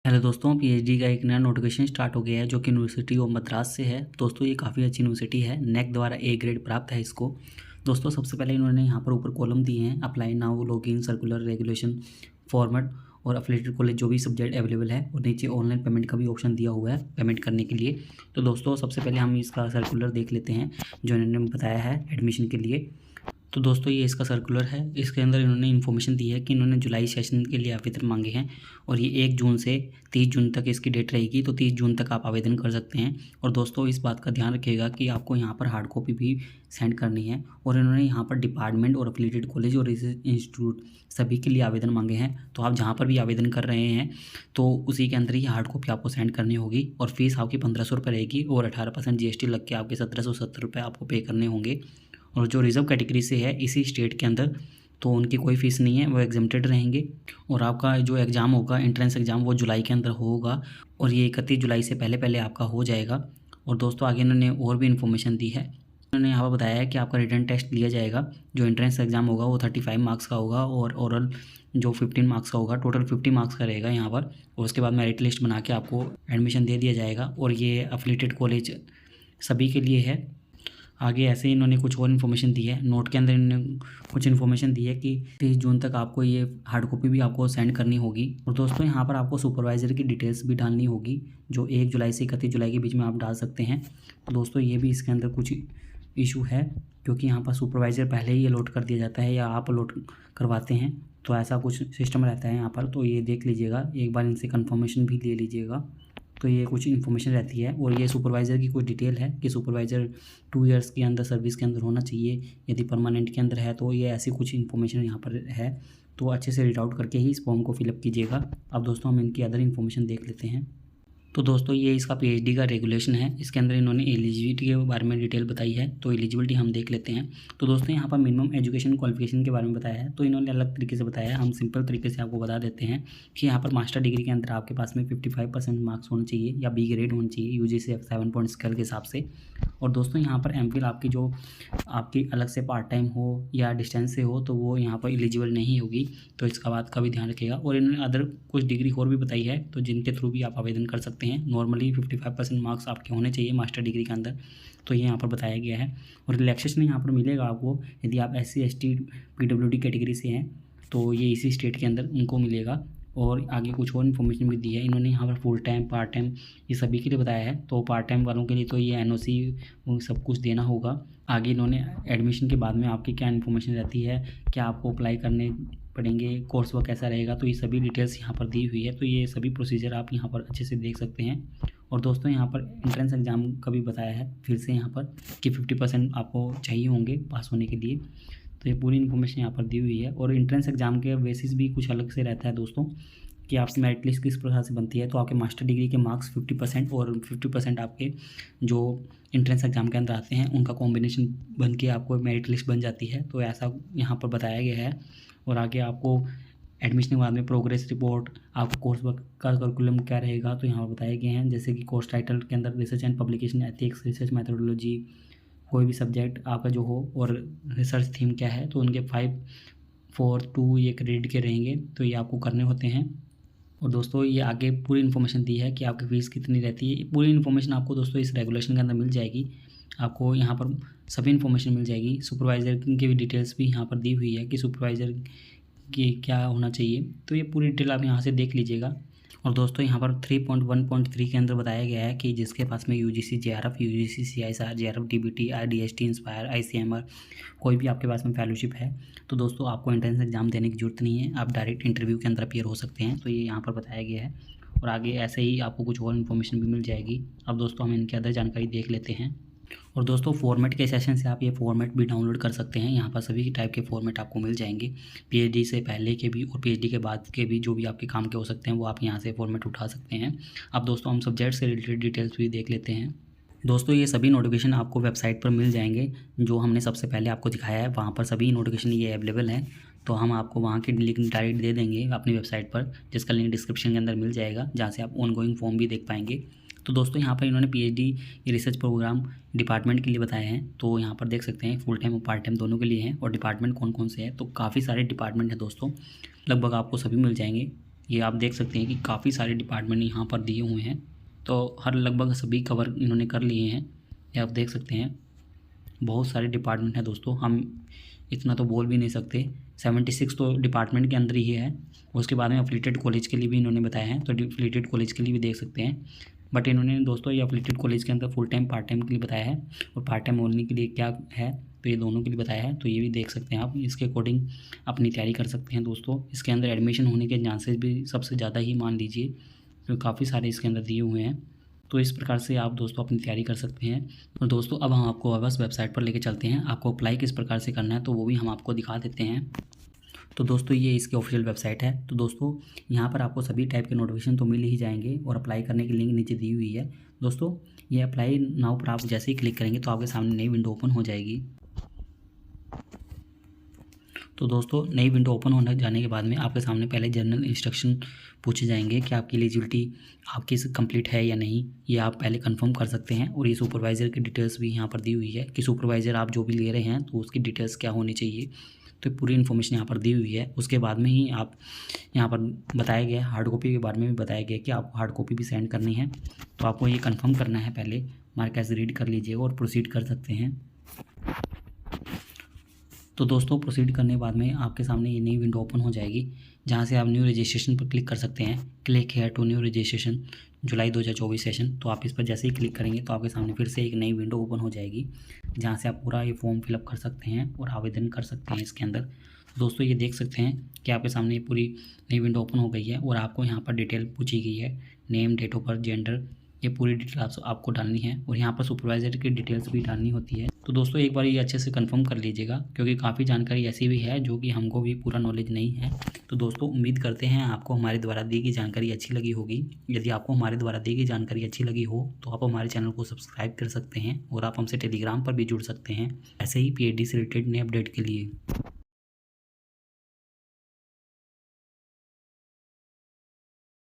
Hello दोस्तों, PhD का एक नया नोटिफिकेशन स्टार्ट हो गया है जो कि यूनिवर्सिटी ऑफ मद्रास से है। दोस्तों ये काफ़ी अच्छी यूनिवर्सिटी है, नेक द्वारा ए ग्रेड प्राप्त है इसको। दोस्तों सबसे पहले इन्होंने यहाँ पर ऊपर कॉलम दिए हैं, apply now, login, circular, regulation, format और अफिलिएटेड कॉलेज जो भी सब्जेक्ट अवेलेबल है, और नीचे ऑनलाइन पेमेंट का भी ऑप्शन दिया हुआ है पेमेंट करने के लिए। तो दोस्तों सबसे पहले हम इसका सर्कुलर देख लेते हैं जो इन्होंने बताया है एडमिशन के लिए। तो दोस्तों ये इसका सर्कुलर है। इसके अंदर इन्होंने इन्फॉर्मेशन दी है कि इन्होंने जुलाई सेशन के लिए आवेदन मांगे हैं और ये 1 जून से 30 जून तक इसकी डेट रहेगी। तो 30 जून तक आप आवेदन कर सकते हैं। और दोस्तों इस बात का ध्यान रखिएगा कि आपको यहाँ पर हार्ड कॉपी भी सेंड करनी है। और इन्होंने यहाँ पर डिपार्टमेंट और एफिलिएटेड कॉलेज और रिसर्च इंस्टीट्यूट सभी के लिए आवेदन मांगे हैं। तो आप जहाँ पर भी आवेदन कर रहे हैं तो उसी के अंदर ही हार्ड कॉपी आपको सेंड करनी होगी। और फीस आपकी 1500 रुपये रहेगी और 18% GST लग के आपके 1770 रुपये आपको पे करने होंगे। और जो रिजर्व कैटेगरी से है इसी स्टेट के अंदर, तो उनकी कोई फ़ीस नहीं है, वो एग्जेम्प्टेड रहेंगे। और आपका जो एग्ज़ाम होगा, एंट्रेंस एग्ज़ाम, वो जुलाई के अंदर होगा और ये 31 जुलाई से पहले पहले आपका हो जाएगा। और दोस्तों आगे इन्होंने और भी इन्फॉर्मेशन दी है। उन्होंने यहाँ पर बताया है कि आपका रिटन टेस्ट लिया जाएगा। जो एंट्रेंस एग्ज़ाम होगा वो 35 मार्क्स का होगा और ओरल जो 15 मार्क्स का होगा, टोटल 50 मार्क्स का रहेगा यहाँ पर। और उसके बाद मेरिट लिस्ट बना के आपको एडमिशन दे दिया जाएगा। और ये एफिलिएटेड कॉलेज सभी के लिए है। आगे ऐसे ही इन्होंने कुछ और इन्फॉर्मेशन दी है। नोट के अंदर इन्होंने कुछ इन्फॉर्मेशन दी है कि 30 जून तक आपको ये हार्ड कॉपी भी आपको सेंड करनी होगी। और दोस्तों यहाँ पर आपको सुपरवाइज़र की डिटेल्स भी डालनी होगी जो 1 जुलाई से 31 जुलाई के बीच में आप डाल सकते हैं। तो दोस्तों ये भी इसके अंदर कुछ इशू है क्योंकि यहाँ पर सुपरवाइज़र पहले ही अलॉट कर दिया जाता है या आप अलॉट करवाते हैं, तो ऐसा कुछ सिस्टम रहता है यहाँ पर। तो ये देख लीजिएगा, एक बार इनसे कन्फर्मेशन भी ले लीजिएगा। तो ये कुछ इन्फॉर्मेशन रहती है। और ये सुपरवाइज़र की कुछ डिटेल है कि सुपरवाइज़र 2 ईयर्स के अंदर सर्विस के अंदर होना चाहिए। यदि परमानेंट के अंदर है तो ये ऐसी कुछ इन्फॉर्मेशन यहाँ पर है। तो अच्छे से रीड आउट करके ही इस फॉर्म को फिलअप कीजिएगा। अब दोस्तों हम इनकी अदर इन्फॉर्मेशन देख लेते हैं। तो दोस्तों ये इसका पीएचडी का रेगुलेशन है। इसके अंदर इन्होंने एलिजिबिलिटी के बारे में डिटेल बताई है। तो एलिजिबिलिटी हम देख लेते हैं। तो दोस्तों यहाँ पर मिनिमम एजुकेशन क्वालिफिकेशन के बारे में बताया है। तो इन्होंने अलग तरीके से बताया है, हम सिंपल तरीके से आपको बता देते हैं कि यहाँ पर मास्टर डिग्री के अंदर आपके पास में 55% मार्क्स होने चाहिए या बी ग्रेड होनी चाहिए UGC 7 पॉइंट स्केल के हिसाब से। और दोस्तों यहाँ पर एमफिल आपकी जो आपकी अलग से पार्ट टाइम हो या डिस्टेंस से हो तो वो यहाँ पर एलिजिबल नहीं होगी। तो इसका बात का भी ध्यान रखिएगा। और इन्होंने अदर कुछ डिग्री और भी बताई है तो जिनके थ्रू भी आप आवेदन कर सकते हैं। नॉर्मली 55% मार्क्स आपके होने चाहिए मास्टर डिग्री के अंदर, तो ये यहाँ पर बताया गया है। और रिलैक्सेशन यहाँ पर मिलेगा आपको यदि आप SC ST PWD कैटेगरी से हैं तो ये इसी स्टेट के अंदर उनको मिलेगा। और आगे कुछ और इन्फॉर्मेशन भी दी है इन्होंने यहाँ पर, फुल टाइम पार्ट टाइम ये सभी के लिए बताया है। तो पार्ट टाइम वालों के लिए तो ये NOC सब कुछ देना होगा। आगे इन्होंने एडमिशन के बाद में आपकी क्या इन्फॉर्मेशन रहती है, क्या आपको अप्लाई करने पड़ेंगे, कोर्स वर्क कैसा रहेगा, तो ये सभी डिटेल्स यहाँ पर दी हुई है। तो ये सभी प्रोसीजर आप यहाँ पर अच्छे से देख सकते हैं। और दोस्तों यहाँ पर एंट्रेंस एग्ज़ाम का भी बताया है फिर से यहाँ पर कि 50% आपको चाहिए होंगे पास होने के लिए। तो ये पूरी इन्फॉर्मेशन यहाँ पर दी हुई है। और एंट्रेंस एग्ज़ाम के बेसिस भी कुछ अलग से रहता है दोस्तों कि आपकी मेरिट लिस्ट किस प्रकार से बनती है। तो आपके मास्टर डिग्री के मार्क्स 50% और 50% आपके जो एंट्रेंस एग्ज़ाम के अंदर आते हैं उनका कॉम्बिनेशन बन के आपको मेरिट लिस्ट बन जाती है। तो ऐसा यहाँ पर बताया गया है। और आगे आपको एडमिशन के बाद में प्रोग्रेस रिपोर्ट, आपको कोर्स वर्क का करिकुलम क्या रहेगा तो यहाँ पर बताए गए हैं। जैसे कि कोर्स टाइटल के अंदर research and publication ethics, research methodology, कोई भी सब्जेक्ट आपका जो हो, और रिसर्च थीम क्या है, तो उनके 5, 4, 2 ये क्रेडिट के रहेंगे। तो ये आपको करने होते हैं। और दोस्तों ये आगे पूरी इन्फॉर्मेशन दी है कि आपकी फ़ीस कितनी रहती है। पूरी इन्फॉर्मेशन आपको दोस्तों इस रेगुलेशन के अंदर मिल जाएगी। आपको यहाँ पर सभी इन्फॉर्मेशन मिल जाएगी। सुपरवाइज़र की भी डिटेल्स भी यहाँ पर दी हुई है कि सुपरवाइज़र कि क्या होना चाहिए। तो ये पूरी डिटेल आप यहाँ से देख लीजिएगा। और दोस्तों यहाँ पर 3.1.3 के अंदर बताया गया है कि जिसके पास में UGC JRF, UGC CISR, JRF DBT, IDST, inspire, ICMR कोई भी आपके पास में फेलोशिप है तो दोस्तों आपको एंट्रेंस एग्ज़ाम देने की ज़रूरत नहीं है, आप डायरेक्ट इंटरव्यू के अंदर अपीयर हो सकते हैं। तो ये यहाँ पर बताया गया है। और आगे ऐसे ही आपको कुछ और इन्फॉर्मेशन भी मिल जाएगी। अब दोस्तों हम इनकी अदर जानकारी देख लेते हैं। और दोस्तों फॉर्मेट के सेशन से आप ये फॉर्मेट भी डाउनलोड कर सकते हैं। यहाँ पर सभी टाइप के फॉर्मेट आपको मिल जाएंगे, PhD से पहले के भी और PhD के बाद के भी, जो भी आपके काम के हो सकते हैं वो आप यहाँ से फॉर्मेट उठा सकते हैं। अब दोस्तों हम सब्जेक्ट से रिलेटेड डिटेल्स भी देख लेते हैं। दोस्तों ये सभी नोटिफिकेशन आपको वेबसाइट पर मिल जाएंगे जो हमने सबसे पहले आपको दिखाया है, वहाँ पर सभी नोटिफिकेशन ये अवेलेबल हैं। तो हम आपको वहाँ की लिंक डायरेक्ट दे देंगे अपनी वेबसाइट पर, जिसका लिंक डिस्क्रिप्शन के अंदर मिल जाएगा, जहाँ से आप ऑनगोइंग फॉर्म भी देख पाएंगे। तो दोस्तों यहाँ पर इन्होंने PhD रिसर्च प्रोग्राम डिपार्टमेंट के लिए बताए हैं। तो यहाँ पर देख सकते हैं फुल टाइम और पार्ट टाइम दोनों के लिए हैं। और डिपार्टमेंट कौन कौन से हैं, तो काफ़ी सारे डिपार्टमेंट हैं दोस्तों, लगभग आपको सभी मिल जाएंगे। ये आप देख सकते हैं कि काफ़ी सारे डिपार्टमेंट यहाँ पर दिए हुए हैं, तो हर लगभग सभी कवर इन्होंने कर लिए हैं। ये आप देख सकते हैं बहुत सारे डिपार्टमेंट हैं दोस्तों, हम इतना तो बोल भी नहीं सकते। 76 तो डिपार्टमेंट के अंदर ही है। उसके बाद में एफिलिएटेड कॉलेज के लिए भी इन्होंने बताया है, तो एफिलिएटेड कॉलेज के लिए भी देख सकते हैं। बट इन्होंने दोस्तों ये एफिलिएटेड कॉलेज के अंदर फुल टाइम पार्ट टाइम के लिए बताया है, और पार्ट टाइम ओनली के लिए क्या है तो ये दोनों के लिए बताया है। तो ये भी देख सकते हैं आप, इसके अकॉर्डिंग अपनी तैयारी कर सकते हैं दोस्तों। इसके अंदर एडमिशन होने के चांसेस भी सबसे ज़्यादा ही मान लीजिए, तो काफ़ी सारे इसके अंदर दिए हुए हैं। तो इस प्रकार से आप दोस्तों अपनी तैयारी कर सकते हैं। और दोस्तों अब हम आपको बस वेबसाइट पर लेके चलते हैं, आपको अप्लाई किस प्रकार से करना है तो वो भी हम आपको दिखा देते हैं। तो दोस्तों ये इसकी ऑफिशियल वेबसाइट है। तो दोस्तों यहाँ पर आपको सभी टाइप के नोटिफिकेशन तो मिल ही जाएंगे, और अप्लाई करने की लिंक नीचे दी हुई है। दोस्तों ये अप्लाई नाउ पर आप जैसे ही क्लिक करेंगे तो आपके सामने नई विंडो ओपन हो जाएगी। तो दोस्तों नई विंडो ओपन होने जाने के बाद में आपके सामने पहले जनरल इंस्ट्रक्शन पूछे जाएंगे कि आपकी एलिजिबिलिटी आपकी कंप्लीट है या नहीं, ये आप पहले कंफर्म कर सकते हैं। और ये सुपरवाइज़र की डिटेल्स भी यहाँ पर दी हुई है कि सुपरवाइज़र आप जो भी ले रहे हैं तो उसकी डिटेल्स क्या होनी चाहिए, तो पूरी इन्फॉर्मेशन यहाँ पर दी हुई है। उसके बाद में ही आप यहाँ पर बताया गया हार्ड कॉपी के बारे में भी बताया गया कि आपको हार्ड कॉपी भी सेंड करनी है, तो आपको ये कंफर्म करना है पहले। मार्क एज रीड कर लीजिएगा और प्रोसीड कर सकते हैं। तो दोस्तों प्रोसीड करने के बाद में आपके सामने ये नई विंडो ओपन हो जाएगी, जहाँ से आप न्यू रजिस्ट्रेशन पर क्लिक कर सकते हैं। Click here to new registration July 2024 session. तो आप इस पर जैसे ही क्लिक करेंगे तो आपके सामने फिर से एक नई विंडो ओपन हो जाएगी, जहाँ से आप पूरा ये फॉर्म फिलअप कर सकते हैं और आवेदन कर सकते हैं इसके अंदर। दोस्तों ये देख सकते हैं कि आपके सामने ये पूरी नई विंडो ओपन हो गई है, और आपको यहाँ पर डिटेल पूछी गई है, name, date of birth, gender, ये पूरी डिटेल आपको डालनी है, और यहाँ पर सुपरवाइज़र की डिटेल्स भी डालनी होती है। तो दोस्तों एक बार ये अच्छे से कंफर्म कर लीजिएगा, क्योंकि काफ़ी जानकारी ऐसी भी है जो कि हमको भी पूरा नॉलेज नहीं है। तो दोस्तों उम्मीद करते हैं आपको हमारे द्वारा दी गई जानकारी अच्छी लगी होगी। यदि आपको हमारे द्वारा दी गई जानकारी अच्छी लगी हो तो आप हमारे चैनल को सब्सक्राइब कर सकते हैं, और आप हमसे टेलीग्राम पर भी जुड़ सकते हैं ऐसे ही PhD से रिलेटेड नए अपडेट के लिए।